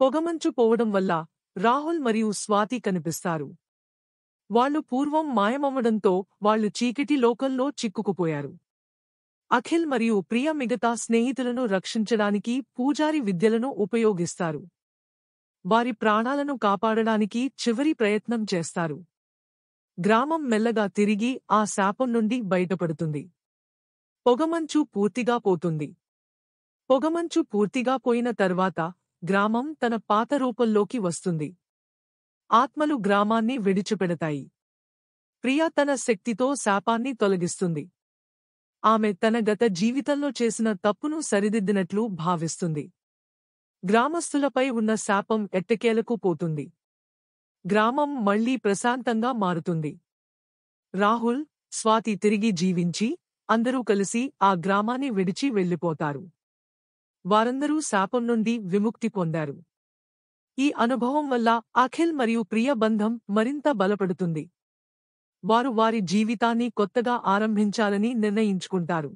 పొగమంచు పోవడం వల్ల రాహుల్ మరియు స్వాతి కనిపిస్తారు. వాళ్ళు పూర్వం మాయమవ్వడంతో వాళ్ళు చీకటి లోకంలో చిక్కుకుపోయారు. అఖిల్ మరియు ప్రియ మిగతా స్నేహితులను రక్షించడానికి పూజారి విద్యలను ఉపయోగిస్తారు. వారి ప్రాణాలను కాపాడడానికి చివరి ప్రయత్నం చేస్తారు. గ్రామం మెల్లగా తిరిగి ఆ శాపం నుండి బయటపడుతుంది. పొగమంచు పూర్తిగా పోతుంది. పొగమంచు పూర్తిగా పోయిన తర్వాత గ్రామం తన పాత రూపంలోకి వస్తుంది. ఆత్మలు గ్రామాన్ని విడిచిపెడతాయి. ప్రియ తన శక్తితో శాపాన్ని తొలగిస్తుంది. ఆమె తన గత జీవితంలో చేసిన తప్పును సరిదిద్దినట్లు భావిస్తుంది. గ్రామస్తులపై ఉన్న శాపం ఎట్టకేలకు పోతుంది. గ్రామం మళ్లీ ప్రశాంతంగా మారుతుంది. రాహుల్, స్వాతి తిరిగి జీవించి అందరూ కలిసి ఆ గ్రామాన్ని విడిచి వెళ్ళిపోతారు. వారందరూ శాపం నుండి విముక్తి పొందారు. ఈ అనుభవం వల్ల అఖిల్ మరియు ప్రియ బంధం మరింత బలపడుతుంది. వారు వారి జీవితాన్ని కొత్తగా ఆరంభించాలని నిర్ణయించుకుంటారు.